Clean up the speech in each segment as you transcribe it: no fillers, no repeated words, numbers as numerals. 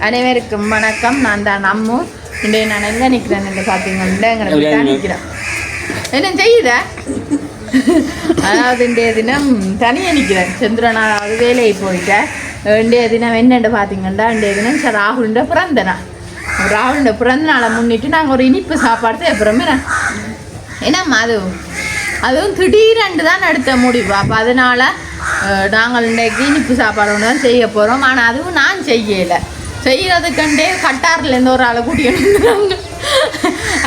அனைவருக்கும் வணக்கம். நான் தான் அம்மு. இன்றைய நான் எங்கே நிற்கிறேன் என்று பார்த்தீங்கன்னா எங்களை நிற்கிறேன். என்ன செய்யுத? அதாவது இன்றைய தினம் தனியாக நிற்கிறேன். சந்திரனாவது வேலையை போயிட்டேன். இன்றைய தினம் என்னென்று பார்த்தீங்கன்னா இன்றைய தினம் ராகுலுடைய பிறந்தனா. ராகுலுடைய பிறந்த நாளை முன்னிட்டு நாங்கள் ஒரு இனிப்பு சாப்பாடு அப்புறமே என்னம்மா அதுவும் திடீரென்று தான் எடுத்த முடிவு. அப்போ அதனால் நாங்கள் இன்றைக்கு இனிப்பு சாப்பாடு ஒன்று தான் செய்ய போகிறோம். ஆனால் அதுவும் நான் செய்யலை. செய்கிறதுக்கண்டே கட்டாரிலேருந்து ஒரு ஆளை கூட்டிட்டு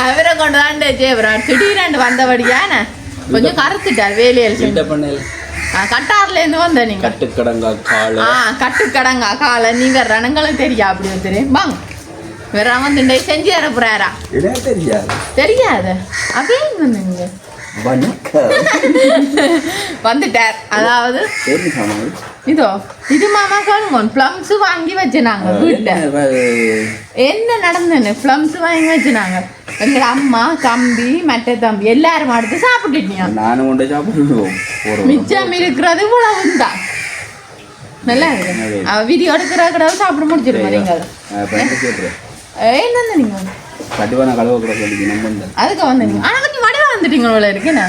அவரை கொண்டு தான் செய்யப்படுறான். திடீரென்று வந்தபடியான கொஞ்சம் கருத்துட்டார் வேலையில் கட்டார்லேருந்து வந்த நீங்கள் கட்டுக்கடங்கா காலை நீங்கள் ரணங்களும் தெரியா அப்படி தெரியும் வாங்க வேற வந்து செஞ்சு தர போறாரா தெரியாது அப்படியே வந்தீங்க வந்துட்டார். அதாவது இது மாமா காணுங்க பிளம்ஸ் வாங்கி வச்சுனாங்க வீட்டுல. என்ன நடந்தேன்னு பிளம்ஸ் வாங்கி வச்சுனாங்க. எங்க அம்மா தம்பி மற்ற தம்பி எல்லாரும் அடுத்து சாப்பிட்டுட்டீங்க. மிச்சம் இருக்கிறது இவ்வளவுதான். நல்லா இருக்கு. வீடியோ எடுக்கிற கடை சாப்பிட முடிச்சிருக்கோம். நீங்கள் என்ன நீங்க அதுக்கு வந்தீங்க. ஆனா கொஞ்சம் வடிவா வந்துட்டீங்க இருக்குண்ணா.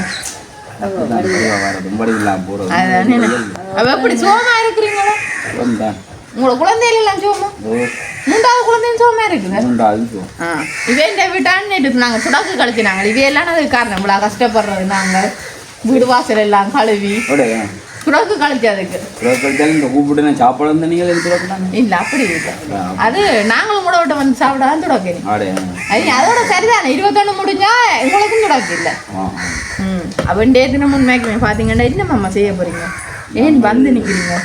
எப்படி சோமா இருக்கிறீங்களா? உங்களோட குழந்தைகள் எல்லாம் சோமா? மூன்றாவது குழந்தையும் சோமா இருக்குது. இவே விட்டான்னு நேற்று நாங்கள் சுடாக்கு கழிச்சினாங்க. இவையெல்லாம் அது காரணம் இவ்வளோ கஷ்டப்படுறது. நாங்கள் வீடு வாசல் எல்லாம் கழுவி சுடாக்கு கழிச்சதுக்கு கூப்பிட்டு சாப்பாடு இல்லை அப்படி இருக்கு. அது நாங்களும் கூட விட்டு வந்து சாப்பிடாதான் துடக்கு. அதோட சரிதானே 21 முடிஞ்சா உங்களுக்கும் துடக்கு இல்லை. அவன்டே தினம் உண்மைக்குமே பார்த்தீங்கன்னா என்னம்மா செய்ய போறீங்க? ஏன் வந்து நிற்கிறீங்க?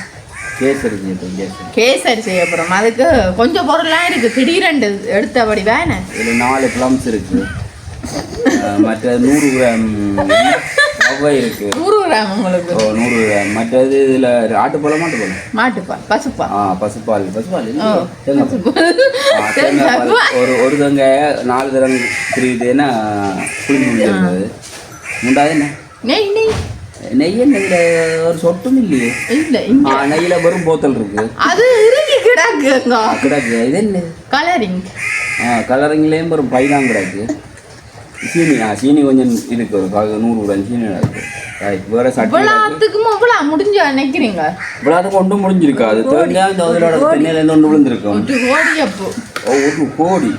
கேசரி செய்ய போகிறோம். அதுக்கு கொஞ்சம் பொருள்லாம் இருக்குது. திடீரெண்டு எடுத்தபடி வேணே 4 பிளம்ஸ் இருக்கு. மற்ற 100 கிராம் ரவை இருக்கு. 100 கிராம் உங்களுக்கு 100 கிராம். மற்றது இதில் ஆட்டுப்பால் மாட்டுப்பால் பசுப்பால் ஒரு தேங்காயை 4 தரம் திரிவிட்டேன்னா புளிஞ்சு முடியாது. முண்டாது என்ன நெய் என்ன ஒரு சொட்டும் இல்லையே. நெய்யில வெறும் போத்தல் இருக்கு. அது கிடக்கு. இது என்ன கலரிங்லேயும் ஒரு பைதான் கிடக்கு. சீனி கொஞ்சம் இருக்கு. ஒரு 100 கிராம் சீனி இருக்கு. வேற சட்டுக்கும் முடிஞ்ச நினைக்கிறீங்க. இவ்வளோத்துக்கு ஒன்றும் முடிஞ்சிருக்காது. தென்னையிலேருந்து ஒன்று விழுந்திருக்கோம். ஒரு கோடி.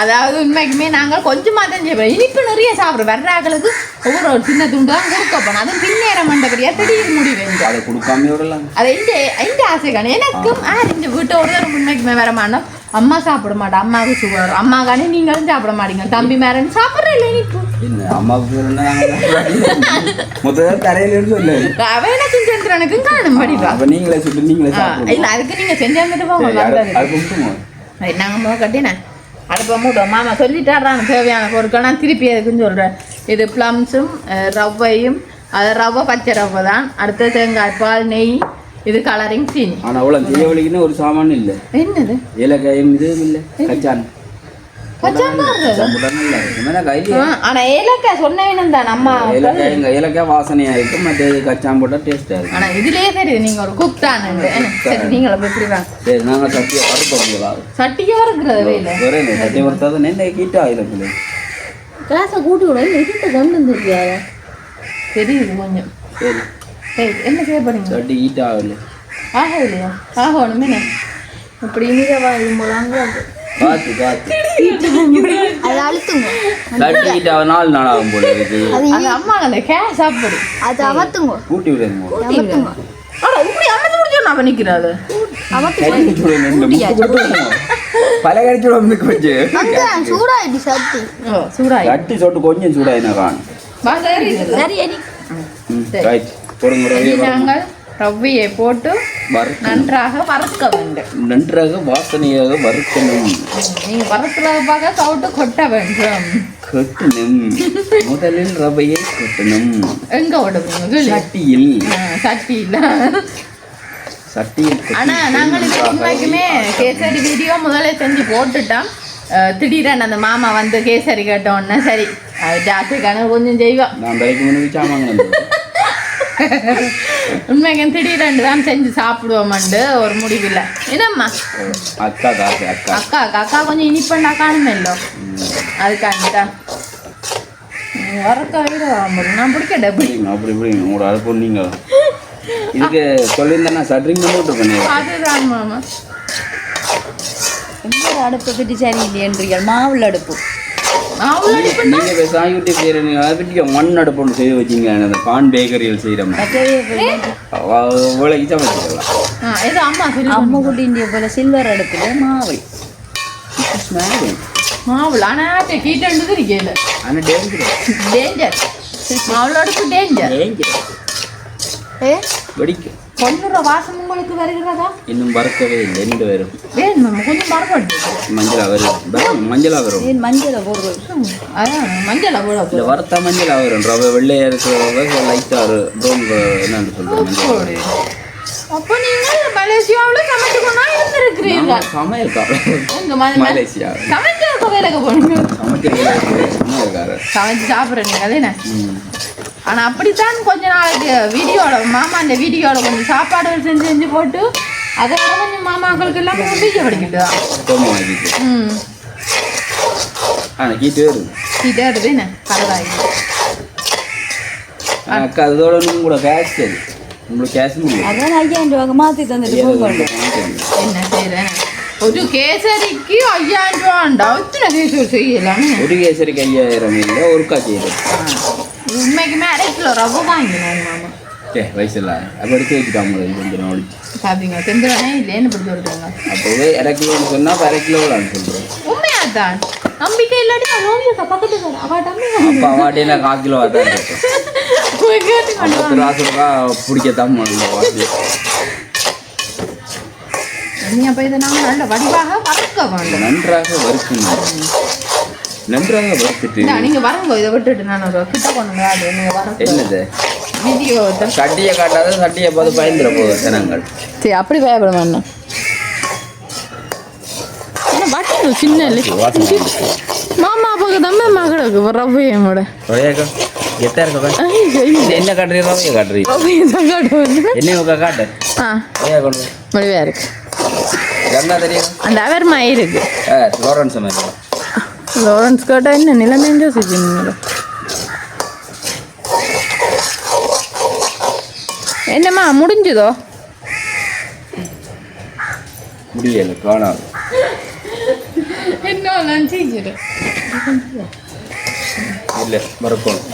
அதாவது உண்மைக்குமே நாங்கள் கொஞ்சமாக தான் செய்வோம். இனிப்பு நிறைய சாப்பிட்றோம். வர்றாங்களுக்கு ஒவ்வொரு சின்ன துண்டு தான் கொடுக்கப்போம். அதுவும் பின்னேற மண்டபடியாக திடீர்னு முடிவு அதை கொடுக்காம விடலாம். அது இந்த ஆசைக்கான எனக்கும் இந்த வீட்டை ஒரு தரம் உண்மைக்குமே வர மாட்டோம். அம்மா சாப்பிட மாட்டோம். அம்மாவுக்கு சுகர். அம்மாக்கானே நீங்களும் சாப்பிட மாட்டீங்க. தம்பி மேரன்னு சாப்பிட்ற இல்லை இனிப்பு. அவன் எனக்கும் செஞ்சுறனுக்கும் காணும் படிப்பா. இல்லை அதுக்கு நீங்கள் செஞ்சாந்துட்டு போங்க. நாங்கள் கட்டினேன் அடுப்ப மூட்டோம். மாமா சொல்லிட்டாரான்னு தேவையான பொருட்கள் நான் திருப்பி எதுக்குன்னு சொல்கிறேன். இது ப்ளம்ஸும் ரவையும். அது ரவை பச்சை ரவை தான். அடுத்த தேங்காய் பால் நெய். இது கலரிங் சீனி. ஆனால் அவ்வளோ தீபாவளிக்குன்னு ஒரு சாமான் இல்லை. என்னது ஏலக்காயும் இதுவும் இல்லை. கச்சான் ஆனால் ஏலக்காய் சொன்னேன்னு தான் அம்மா. ஏலக்காய் வாசனையாக இருக்கும். மற்ற கச்சான் போட்டால் டேஸ்ட்டாக இருக்கும். ஆனால் இதுலேயே தெரியுது நீங்கள் ஒரு குக் தான். சரி நீங்கள் எப்படி வாங்க. சரி நாங்கள் சட்டியை வறுப்போங்களா? சட்டியை வறுக்கிறதே இல்லை. ஒரே சட்டியை வறுத்தாது நெல்லை கீட்டா இருக்குது. கிளாஸை கூட்டி விட எதுக்கு கொண்டு வந்துருக்கியா? தெரியுது கொஞ்சம். சரி சரி என்ன செய்ய போறீங்க? சட்டி ஹீட் ஆகல. ஆகலையா? ஆகணுமே. இப்படி இனிதவாங்க காத்து அது அழுத்துங்க. சட்டி ஹீட் ஆக 4 நாள் ஆகும் போல இருக்கு. அது அம்மா அந்த கேஸ் சாப்பிடு. அது அமர்த்துங்க. கூட்டி விடுங்க. இப்படி அமர்த்து முடிச்சு நான் பண்ணிக்கிறாது. பல கடிச்சு வந்து கொஞ்சம் சூடாயிடுச்சு. சட்டி சொட்டு கொஞ்சம் சூடாயினா காணும். நாங்கள் ரவ்வையை போட்டு நன்றாக வறுக்க வேண்டும். நன்றாக வாசனையாக வறுக்கணும். நீங்க வறுக்கிறதுக்காக கவுட்டு கொட்ட வேண்டும். கொட்டணும். முதலில் ரவையை கொட்டணும். எங்க விடுவீங்க? சட்டியில். ஆனா நாங்கள் உண்மைக்குமே கேசரி வீடியோ முதல்ல செஞ்சு போட்டுட்டோம். திடீரென்னு அந்த மாமா வந்து கேசரி கேட்டோன்னே சரி அது ஜாஸ்தி கணக்கு கொஞ்சம் செய்வோம். நான் தலைக்கு முன்னாடி சாமாங்க உண்மைக்கு திடீரெண்டு தான் செஞ்சு சாப்பிடுவோம்ண்டு ஒரு முடிவில் என்னம்மா அக்கா காசு அக்கா அக்கா அக்கா கொஞ்சம் இனிப்பண்டா காணுமல்லோ அதுக்காண்டிட்டா வரக்க வீடு நான் பிடிக்கட்ட அப்படி பிடிங்க உங்களோட அதை பொண்ணிங்க இதுக்கு சொல்லியிருந்தேன்னா சட்ரிங் பண்ணி பண்ணி அதுதான் மாமா இன்னொரு அடுப்பை பற்றி சரியில்லையன்றீர்கள் மாவுள்ள அடுப்பு நீங்கள் பேச யூடியூப் செய்கிறீங்க அதை பற்றி மண் அடுப்பு ஒன்று செய்து வச்சிங்க அந்த பான் பேக்கரியில் செய்கிற வேலைக்கு சமைச்சிடலாம் அம்மா குட்டி இந்திய போல சில்வர் அடுப்பில் மாவு மாவுல ஆனால் கீட்டு இருக்கேன் ஆனால் டேஞ்சர் மாவுல அடுப்பு டேஞ்சர் வெடிக்கும் பொண்ணுற வாசம் உங்களுக்கு வருகிறதா இன்னும் வறுக்கவே இல்லை ரெண்டு பேரும் வேணும் கொஞ்சம் மரப்பட்டு மஞ்சளா வரும் மஞ்சளா வரும் மஞ்சளை போடுறது அதான் மஞ்சளா போட இல்லை வறுத்தா மஞ்சளா வரும் ரவை வெள்ளையா இருக்கிற லைட்டாக ப்ரௌன் என்னன்னு சொல்கிறேன் அப்போ நீங்கள் மலேசியாவில் சமைச்சுக்கொண்டா இருந்திருக்கிறீங்க மலேசியா சமைச்சு வேலைக்கு போனீங்க சமைச்சிருக்காரு சமைச்சு சாப்பிட்றீங்க அதேண்ணே ஆனால் அப்படித்தான் கொஞ்ச நாளைக்கு வீடியோவில் மாமா அந்த வீடியோவில் கொஞ்சம் சாப்பாடுகள் செஞ்சு செஞ்சு போட்டு அதை விட கொஞ்சம் மாமாக்களுக்கு எல்லாம் வீடியோ படிக்கிட்டு ம் கீட்டே வருது கீட்டே வருதுண்ணே கரதாயி அக்கா அதோட கூட கேஷ் சரி உங்களுக்கு கேஷ் அதான் 5000 ரூபாய்க்கு மாற்றி தந்துட்டு போங்க என்ன செய்கிறேன் ஒரு கேசரிக்கு 5000 ரூபாண்டா இத்தனை கேசரி செய்யலாம் ஒரு கேசரிக்கு 5000 இல்லை ஒருக்கா செய்யறது உண்மைக்குமே 1/2 கிலோ ரவை வாங்கினோம் மாமா வயசு இல்லை அப்போ எடுத்து வச்சுட்டாங்க கொஞ்சம் நாள் சாப்பிட்டீங்க செஞ்சுறானே இல்லைன்னு இப்படி சொல்லிட்டாங்க அப்போவே 1/2 கிலோன்னு சொன்னால் 1/2 கிலோவிலான்னு சொல்கிறேன் உண்மையாதான் நம்பிக்கை இல்லாட்டி பக்கத்து அப்போ அவாட்டே நான் 1/4 கிலோ தான் இருக்கும் 10 ரூபா பிடிக்கத்தான் நீ அப்போ இதை நாங்கள் நல்ல வடிவாக வறுக்க வேண்டும் நன்றாக வறுக்கணும் நன்றாக வறுத்துட்டு நீங்கள் வரங்க இதை விட்டுட்டு நான் ஒரு கிட்ட கொண்டு அது நீங்கள் வர என்னது வீடியோ சட்டியை காட்டாத சட்டியை பார்த்து பயந்துட போகுது ஜனங்கள் சரி அப்படி பயப்பட மாட்டேன் வட்டணும் சின்ன இல்லை மாமா அப்பாவுக்கு தம்பி மகளுக்கு ரவ்வையோட எத்தா இருக்கா என்ன காட்டுறீங்க ரவையை காட்டுறீங்க என்ன காட்டு கொண்டு வடிவாக இருக்கு என்ன தெரியும் அந்த அவர் மாதிரி இருக்கு லோரன்ஸ் மாதிரி லாரன்ஸ் கேட்டால் என்ன நிலைமைன்னு யோசிச்சுங்களா என்னம்மா முடிஞ்சதோ முடியலை காணாது என்ன நான் செஞ்சிடும் இல்லை மறக்கணும்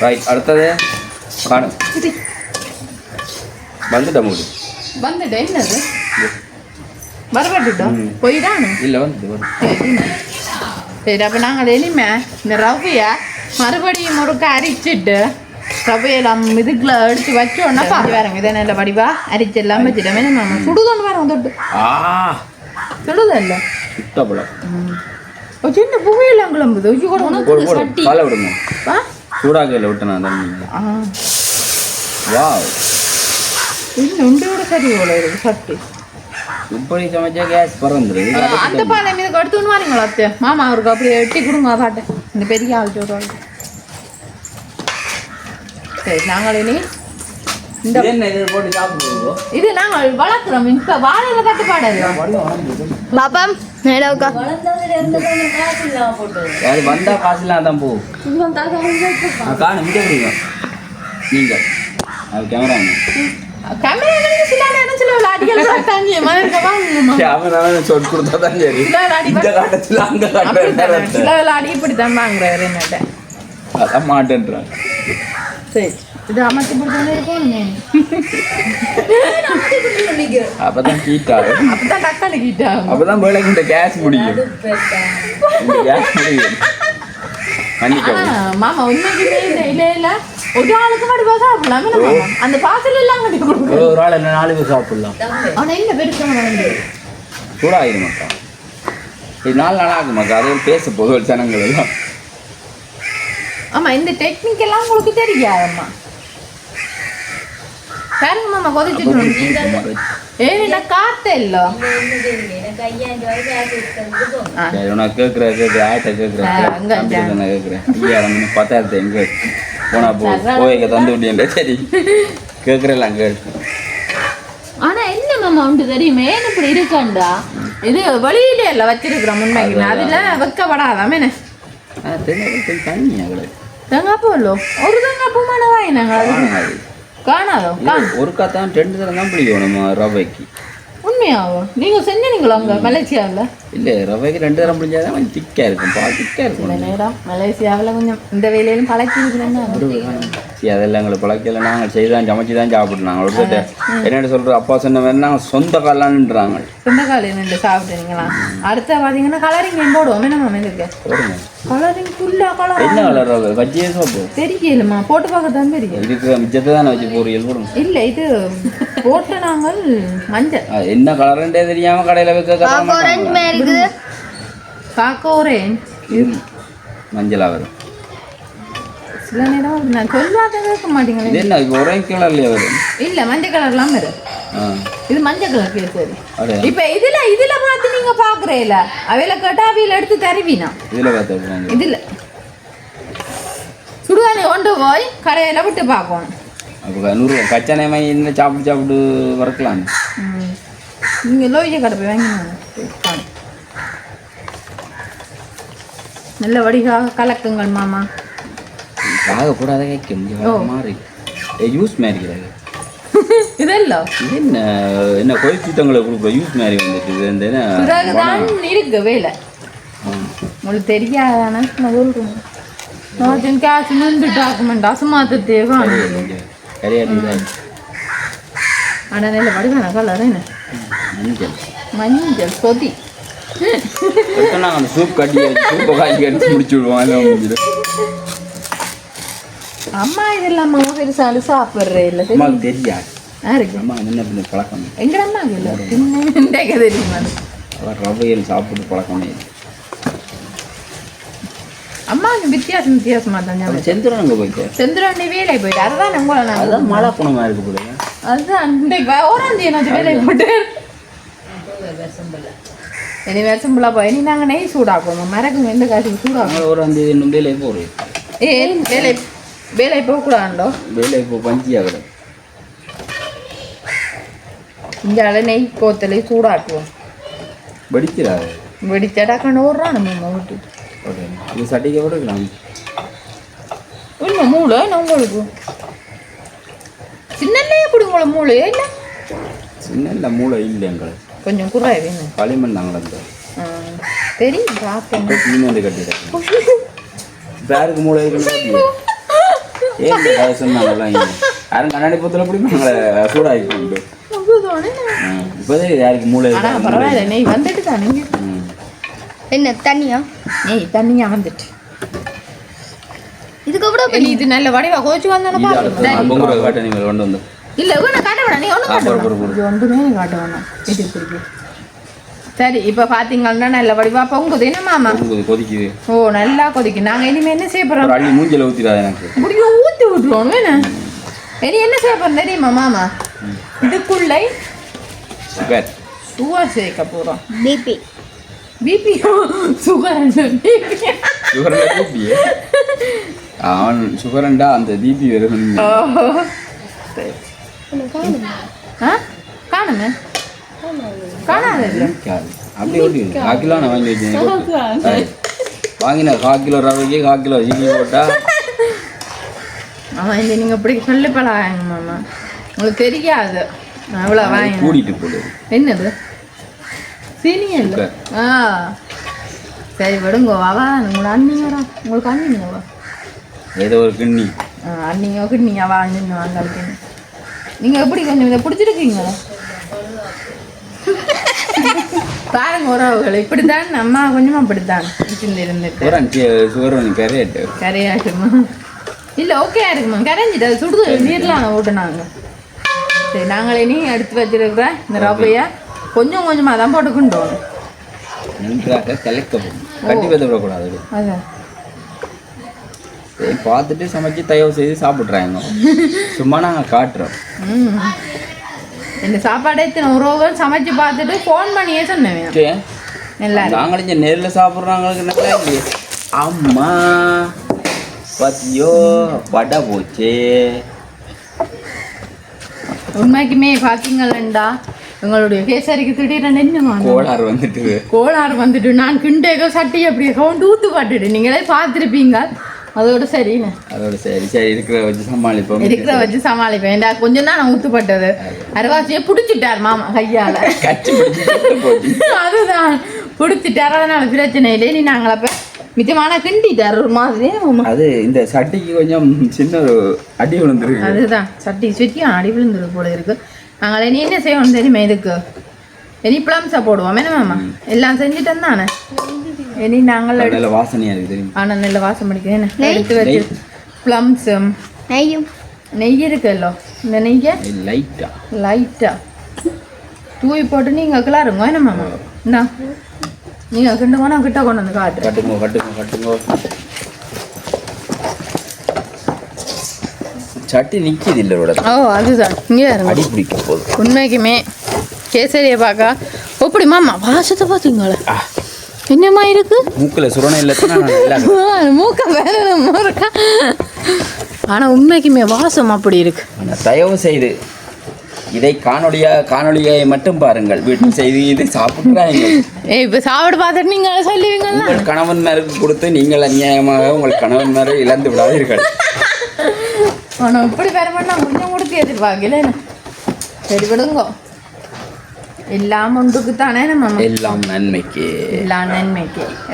ரைட் அடுத்தது காணும் வந்துட்டேன் மூடி வந்துட்டேன் என்னது வரப்பட்டுட்டோம் போயிடானு இல்லை வந்து சரி அப்போ நாங்கள் இனிமே இந்த ரவையை மறுபடியும் முறுக்க அரிச்சிட்டு ரவையெல்லாம் இதுக்குள்ள எடுத்து வச்சோன்னா பார்த்து வரங்க இதை நல்ல வடிவா அரிச்செல்லாம் வச்சுட்டோம் வேணும் சுடுதோன்னு வரங்க தொட்டு சுடுதல்ல சுட்டப்படம் சின்ன புகையெல்லாம் கிளம்புது வச்சு கூட காலை விடுங்க சூடாக்கையில் விட்டேன் வா இன்னும் உண்டோட சரி இவ்வளோ இருக்கு சட்டி இப்படி சமைச்சா கேஸ் பறந்துரு அந்த பானை மீதுக்கு எடுத்துன்னு வரீங்களா அத்தை மாமா அவருக்கு அப்படியே வெட்டி கொடுங்க பாட்டேன் இந்த பெரிய ஆள் சொல்கிறாங்க சரி நாங்கள் இனி இந்த போட்டு சாப்பிடுவோம் இது நாங்கள் வளர்க்குறோம் இப்போ வாழையில தட்டுப்பாடு பாப்பம் மேலவுக்கா யாரு வந்தா காசு இல்லாம தான் போ காணும் மிக பிடிக்கும் நீங்கள் அது கேமரா இப்படித்தான் வாங்குறாரு என்னட்ட அதான் மாட்டேன்றான் சரி இது அமைச்சு பிடிச்சாலே இருக்கும் அப்பதான் ஹீட் ஆகும் அப்பதான் டக்கான ஹீட் ஆகும் அப்பதான் வேலைக்கு இந்த கேஸ் முடியும் கேஸ் முடியும் மாமா உண்மைக்குமே இல்ல இல்ல ஒரு ஆளுக்கு மட்டும் சாப்பிடலாம் அந்த பாசல் எல்லாம் கட்டி கொடுக்கும் ஒரு ஆள் என்ன 4 பேர் சாப்பிடலாம் ஆனா என்ன பெருசாக சூடாகிடும் மக்கா இது 4 நாள் ஆகும் மக்கா அதே பேச போதும் ஜனங்கள் எல்லாம் ஆமா இந்த டெக்னிக் எல்லாம் உங்களுக்கு தெரியாதம்மா பாருங்க மாமா கொதிச்சுட்டு ஏன்னா காத்த இல்ல நான் கேட்குறேன் ஆயிட்ட கேட்குறேன் 10,000 எங்க போனா போய்க்க தந்து விட்டியன்ற சரி கேட்குறேன் கேட்கு. ஆனா என்ன மாமா உண்டு தெரியுமே இப்படி இருக்காண்டா இது வெளியிலே இல்லை வச்சிருக்கிறோம் முன்மைக்கு அதுல வைக்கப்படாதாமே என்ன தண்ணி தேங்காய் பூல்லோ ஒரு தேங்காய் பூமான வாங்கினாங்க அது காணாதோ ஒரு காத்தான் 2 தரம் தான் பிடிக்கும் நம்ம ரவைக்கு. உண்மையாகும் நீங்க செஞ்சீங்களா அங்க மலேசியாவில்? இல்லை ரவைக்கு 2 தரம் பிடிச்சாதான் கொஞ்சம் திக்காக இருக்கும், பால் திக்காக இருக்கும். நேரம் மலேசியாவில் கொஞ்சம் இந்த வேலையிலும் பழக்கிருக்கிறேன்னா அதெல்லாம் எங்களை பழக்கல, நாங்கள் செய்தான் சமைச்சு தான் சாப்பிட்டு நாங்கள் ஒரு என்னென்ன சொல்கிறோம் அப்பா சொன்ன மாதிரி நாங்கள் சொந்த காலான்றாங்க. சொந்த காலையில் நின்று சாப்பிட்டுறீங்களா? அடுத்த பார்த்தீங்கன்னா கலரிங் போடுவோம் என்ன மேம் இருக்கு கலரிங் ஃபுல்லாக கலர் என்ன கலர் வச்சியே சாப்பிடுவோம் தெரியலம்மா போட்டு பார்க்க தான் தெரியும். இதுக்கு மிச்சத்தை தானே வச்சு பொரியல் போடுவோம். இல்லை இது போட்டு நாங்கள் மஞ்சள் என்ன கலருன்றே தெரியாமல் கடையில் வைக்க மஞ்சளாக வரும். சில நேரம் நான் சொல்லாத கேட்க மாட்டேங்களே. என்ன இப்போ ஒரேஞ்ச் கலர்லயே வரும்? இல்லை மஞ்சள் கலர்லாம் வரும். இது மஞ்சள் கலர் கேசரி. இப்போ இதுல பார்த்து நீங்க பார்க்குறீங்கள அவையில கேட்டா அவையில எடுத்து தருவீனா? இதில் பார்த்து இதில் சுடுகாணி கொண்டு போய் கடையில் விட்டு பார்க்கணும். அப்போ 100 கச்சானை வாங்கி என்ன சாப்பிட்டு வறுக்கலாம். நீங்கள் லோய்ய கடை போய் வாங்கினாங்க நல்ல வடிகாக கலக்குங்கள் மாமா. ஆகக்கூடாத கேட்க மாறி யூஸ் மாறிக்கிறாங்க இதெல்லாம் என்ன என்ன கோயில் சுத்தங்களை கொடுப்போம் யூஸ் மாறி வந்துட்டு பிறகுதான் இருக்கு வேலை உங்களுக்கு தெரியாதானே நான் சொல்கிறேன். நான் கேஷ் நின்று டாக்குமெண்ட் அசுமாத்த தேவை ஆனால் நல்ல வடிவான கலர் என்ன மஞ்சள் சொதி நாங்கள் சூப் கட்டி சூப்பை காய்ச்சி எடுத்து முடிச்சு விடுவோம். அம்மா இதெல்லாம் அம்மா பெருசாலு சாப்பிட்றே இல்லை அம்மாவுக்கு தெரியாது யாருக்கு அம்மா என்ன பண்ண பழக்கம் எங்கள் அம்மாவுக்கு இல்லை இன்னைக்கு தெரியுமா ரவையில் சாப்பிட்டு பழக்கம் அம்மாவுக்கு வித்தியாசமாக தான். செந்துரன் அங்கே போயிட்டு செந்துரன் வேலை போயிட்டு அதுதான் உங்களை அதுதான் மழை குணமாக இருக்கு போல. அதுதான் இன்றைக்கு ஓராந்தி என்னாச்சு வேலை போட்டு இனி வருஷம்புலாம் போய் இனி நாங்கள் நெய் சூடாக்குவோம் மறக்குங்க எந்த காசு சூடாக்குவோம். ஓராந்தி இன்னும் வேலை போகிறேன் வேலை போகக்கூடாதுண்டோ வேலை இப்போ பஞ்சி ஆகுது. இங்கே நெய் கோத்தலை சூடாக்குவோம் வெடிக்கிறாரு வெடிச்சடா கண்டு ஓடுறான் நம்ம விட்டு இது சட்டிக்க விடுக்கலாம். இல்லை மூளை உங்களுக்கு சின்னல்லையே கொடுங்கள மூளையே இல்லை சின்ன மூளை இல்லை எங்களுக்கு கொஞ்சம் குறை வேணும் களிமண் நாங்கள் தெரியும் பார்ப்போம் வந்து கட்டிடுறேன் பேருக்கு மூளை இருக்குன்னு ஏன் சொன்னாங்கலாம் யாரும் கண்ணாடி பத்தில் எப்படி நாங்களை சூடாக்கி உண்டு இப்போதே யாருக்கு மூளை பரவாயில்ல நெய் வந்துட்டு தானே என்ன தண்ணியா நெய் தண்ணியா வந்துட்டு இதுக்கப்புறம் இது நல்ல வடிவா கோச்சு வந்தானே பொங்குற காட்ட நீங்கள் கொண்டு வந்து இல்லை நான் காட்ட வேணாம் நீ ஒன்றும் ஒன்றுமே காட்ட வேணாம் இது பிடிக்கு. சரி இப்போ பார்த்தீங்கன்னா நல்ல வடிவா பொங்குது என்ன மாமா கொதிக்குது. ஓ நல்லா கொதிக்கு. நாங்கள் இனிமேல் என்ன செய்ய போகிறோம் அள்ளி மூஞ்சில் ஊற்றிடாது எனக்கு இப்படி ஊற்றி விட்டுருவோம் என்ன இனி என்ன செய்ய போகிறோம் தெரியுமா மாமா இதுக்குள்ளே சுகர் சேர்க்க போகிறோம். பிபி சுகர் அவன் சுகரண்டா அந்த பிபி வரும். காணுமே காணாது அப்படி ஓடி 1/4 கிலோ நான் வாங்கி வச்சேன். வாங்கின 1/4 கிலோ ரவைக்கு 1/4 கிலோ சீனி போட்டா ஆமாம் இந்த நீங்கள் இப்படி சொல்லி பழகாங்க மாமா உங்களுக்கு தெரியாது அவ்வளோ வாங்கி கூட்டிட்டு போடு. என்னது சீனி இல்லை சரி விடுங்கோ அவா உங்களை அண்ணிங்கடா உங்களுக்கு அண்ணிங்கவா ஏதோ ஒரு கிண்ணி அண்ணிங்க கிண்ணிங்க வாங்கிங்க வாங்க நீங்கள் எப்படி கொஞ்சம் இதை பிடிச்சிருக்கீங்களா பாருங்க உறவுகள் இப்படித்தான் அம்மா கொஞ்சமா அப்படித்தான் இருந்துட்டு கரையாட்டுமா இல்லை ஓகே இருக்குமா கரைஞ்சிட்டு அது சுடுது நீர்லாம் ஓட்டுனாங்க. சரி நாங்கள் இனி எடுத்து வச்சிருக்கிறேன் இந்த ரவையை கொஞ்சம் கொஞ்சமாக தான் போட்டுக்கிட்டோம். நன்றாக கலக்கவும் கட்டி விடக்கூடாது. அதான் பார்த்துட்டு சமைச்சு தயவு செய்து சாப்பிட்றாங்க. சும்மா நாங்கள் காட்டுறோம். இந்த சாப்பாடு எத்தனை உறவுகள் சமைச்சு பார்த்துட்டு ஃபோன் பண்ணியே சொன்னேன். நாங்களும் நேரில் சாப்பிட்றாங்களுக்கு நல்லா இல்லையே அம்மா பாத்தியோ வடை போச்சே. உண்மைக்குமே பாத்தீங்களா உங்களுடைய கேசரிக்கு திடீர்னு என்ன கோளாறு வந்துட்டு நான் கிண்டேக்கோ சட்டி அப்படியே கவுண்டு ஊத்து பாட்டுட்டு நீங்களே பார்த்துருப்பீங்க. அதோட சரிண்ணே சரி இருக்கிற வச்சு சமாளிப்பேன் ஏண்டா கொஞ்சம் தான் நான் ஊத்துப்பட்டது அரைவாசியை பிடிச்சிட்டார் மாமா கையால அதுதான் பிடிச்சிட்டார். அதனால பிரச்சனை இல்லை. நீ நாங்களப்ப மிச்சமான கிண்டிட்டார் ஒரு மாதிரி. அது இந்த சட்டிக்கு கொஞ்சம் சின்ன ஒரு அடி விழுந்துருக்கு. அதுதான் சட்டி சுற்றியும் அடி விழுந்துருக்கு போல இருக்கு. நாங்களே நீ என்ன செய்வோம் தெரியுமா இதுக்கு இனி பிளம்ஸா போடுவோம் என்ன மாமா எல்லாம் செஞ்சுட்டோம் தானே. இனி நாங்கள் நல்ல வாசனையா இருக்கு தெரியுமா. ஆனால் நல்ல வாசம் பிடிக்கும். எடுத்து வச்சு பிளம்ஸும் நெய் இருக்குல்ல இந்த நெய்யை லைட்டா தூவி போட்டு நீங்கள் கிளாருங்க என்ன மாமா என்ன நீங்கள் கிண்டுங்க நான் கிட்ட கொண்டு வந்து கட்டுங்க. சட்டி நிற்கிது இல்லை. ஓ அதுதான் இங்கே அடி பிடிக்க போதும். உண்மைக்குமே கேசரியை பார்க்க எப்படி மாமா வாசத்தை பார்த்தீங்களா என்னமா இருக்கு மூக்கில் சுரணை இல்லை மூக்க வேற. ஆனால் உண்மைக்குமே வாசம் அப்படி இருக்கு. தயவு செய்து இதை காணொலியை மட்டும் பாருங்கள். வீட்டில் செய்து இது சாப்பிட்றாங்க. இப்போ சாப்பிட பார்த்துட்டு நீங்கள் சொல்லுவீங்களா உங்கள் கணவன்மாருக்கு கொடுத்து நீங்கள் அநியாயமாக உங்கள் கணவன்மாரை இழந்து விடாதீர்கள். ஆனால் இப்படி வேற பண்ணால் கொஞ்சம் கொடுத்து எதிர்பார்க்கல. சரி விடுங்க எல்லாம் ஒன்றுக்கு தானே நம்ம எல்லாம் நன்மைக்கு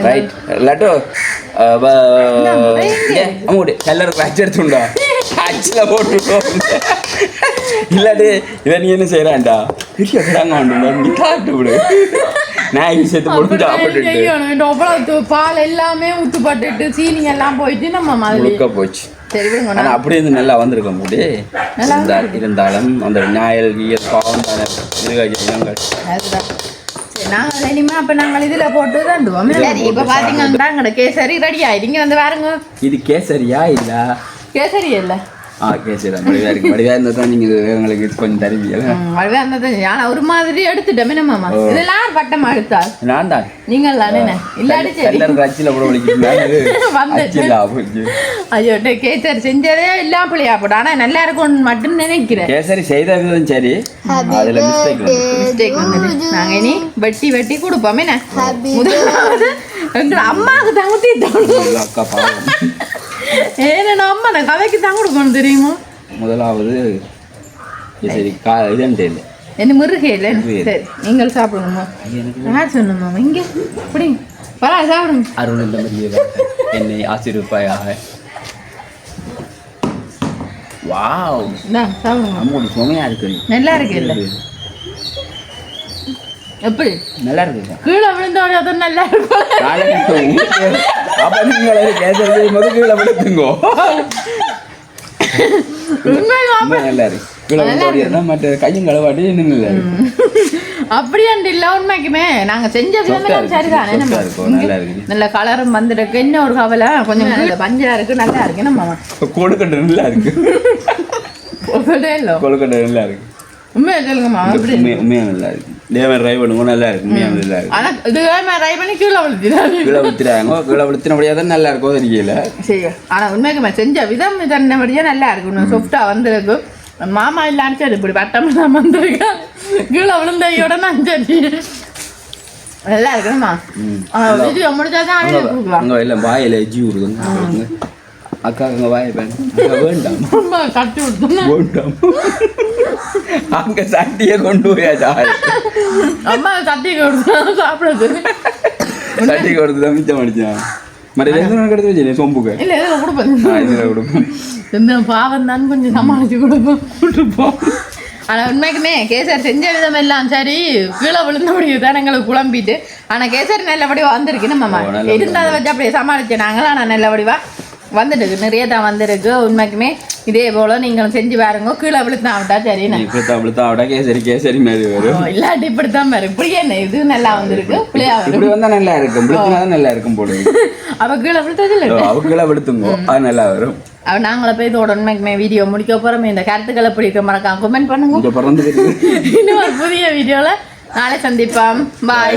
ரைட் லட்டு கல்லர் கிளாஸ் எடுத்துண்டா ஆக்சுவலாக போட்டுட்டோம். இல்லாட்டி இதை நீ என்ன செய்யறான்டா நீ காட்டு விடு நான் சேர்த்து போட்டு சாப்பிட்டுட்டு பால் எல்லாமே ஊத்துப்பட்டுட்டு சீனி எல்லாம் போயிட்டு நம்ம மாதிரி போச்சு. ஆனால் அப்படி இருந்து நல்லா வந்திருக்க முடியே இருந்தாலும் அந்த ஞாயல் பாவம் தானே மிருகங்கள் நாங்கள் இனிமே அப்போ நாங்கள் இதில் போட்டு தாண்டுவோம். சரி இப்போ பார்த்தீங்கன்னா கேசரி ரெடி ஆயிடுங்க வந்து பாருங்க. இது கேசரியா இல்லை கேசரி இல்லை கேசரி வடிவா இருந்தால் தான் நீங்கள் எங்களுக்கு கொஞ்சம் தருவீங்க. வடிவா இருந்தால் தான் ஆனால் ஒரு மாதிரி எடுத்துட்டோமே மாமா இதெல்லாம் யார் பட்டம் எடுத்தால் நான் தான் நீங்கள் தானே இல்லாட்டி கட்சியில் கூட வந்துச்சு. ஐயோ கேசரி செஞ்சதே எல்லாம் பிள்ளையா போட்டோம். ஆனால் நல்லா இருக்கும்னு மட்டும் நினைக்கிறேன். கேசரி செய்ததும் சரி அதில் மிஸ்டேக் வந்துட்டு நாங்கள் இனி வெட்டி கொடுப்போம். என்ன முதலாவது எங்கள் அம்மாவுக்கு தான் ஊற்றிட்டோம். அக்கா பாவம் ஏன்னா அம்மா நான் கதைக்கு தான் கொடுக்கணும் தெரியுமா. முதலாவது சரி இதுன்ட்டு இல்லை என்ன முருகே இல்லை. சரி நீங்கள் சாப்பிடணுமா யார் சொன்னோமா இங்கே அப்படி பரவா சாப்பிடுங்க. அருள் இந்த மாதிரி என்னை ஆசீர்வதிப்பாயாக. வாவ் சாப்பிடுங்க அம்மோடி சுமையா இருக்கு. நல்லா இருக்கு இல்லை எப்படி நல்லா இருக்கு. கீழே விழுந்தோட அது நல்லா இருக்கும். அப்ப நீங்க கேசரி போது கீழே விழுத்துங்கோ. நல்லா இருக்கு. கீழே விழுந்தோட மற்ற கையும் கலவாட்டி இல்லை அப்படியே இல்லை. உண்மைக்குமே நாங்க செஞ்ச விதமே சரிதானே. நல்ல கலரும் வந்துருக்கு. என்ன ஒரு கவலை கொஞ்சம் பஞ்சா இருக்கு நல்லா இருக்கு. நம்ம கொழுக்கட்டை நல்லா இருக்கு. கொழுக்கட்டை நல்லா இருக்கு. உண்மையா சொல்லுங்கம்மா உண்மையா நல்லா இருக்கு. தேவன் ட்ரை பண்ணுங்க நல்லா இருக்கு. உண்மையா நல்லா இருக்கு. ஆனா இதுவே ட்ரை பண்ணி கீழே விழுத்தினாங்க தான் நல்லா இருக்கும் தெரியல. சரி ஆனா உண்மைக்குமே செஞ்ச விதம் இதன்படியா நல்லா இருக்கு. சாஃப்டா வந்திருக்கு. மாமா இல்லான்னு சரி இப்படி பட்டம் தான் வந்திருக்கா கீழே விழுந்தையோட நான் சரி நல்லா இருக்குமா வீடியோ முடிச்சாதான் கொடுக்கலாம். இல்லை வாயில எஜ்ஜி விடுங்க அக்கா அங்கே வாய வேண்டாம் கட்டி விடுத்தோம் வேண்டாம். அங்கே சட்டியை கொண்டு போயாச்சா அம்மா சட்டி கொடுத்தா சாப்பிடுறது சட்டி கொடுத்து தான் மிச்சம் அடிச்சான். மற்ற எடுத்து வச்சு சொம்புக்கு இல்லை இதில் கொடுப்பேன். எந்த பாவம் தான் கொஞ்சம் சமாளிச்சு கொடுப்போம். ஆனால் உண்மைக்குமே கேசரி செஞ்ச விதம் எல்லாம் சரி கீழே விழுந்தபடியே தான் எங்களுக்கு குழம்பிட்டு. ஆனால் கேசரி நல்லபடியாக வந்திருக்கு. நம்ம இருந்தாத வச்சு அப்படியே சமாளிச்சேன் நாங்களும். ஆனால் நல்லபடிவா வந்துருக்கு. நிறைய தான் வந்திருக்கு. உண்மைக்குமே இதே போல நீங்களும் செஞ்சு பாருங்க. கீழே விழுத்தான் விட்டா சரி கேசரி கேசரி மாதிரி வரும். இல்லாட்டி இப்படித்தான் பாரு இப்படி என்ன இது நல்லா வந்திருக்கு. இப்படி வந்தா நல்லா இருக்கும். நல்லா இருக்கும் போல. அவ கீழே விழுத்தது இல்லை. அவ கீழே விழுத்துங்க அது நல்லா வரும். நாங்கள போய் இதோட உண்மைக்குமே வீடியோ முடிக்க போறோம். இந்த கருத்துக்களை பிடிக்க மறக்காம கமெண்ட் பண்ணுங்க. இன்னும் ஒரு புதிய வீடியோல நாளை சந்திப்போம். பாய்.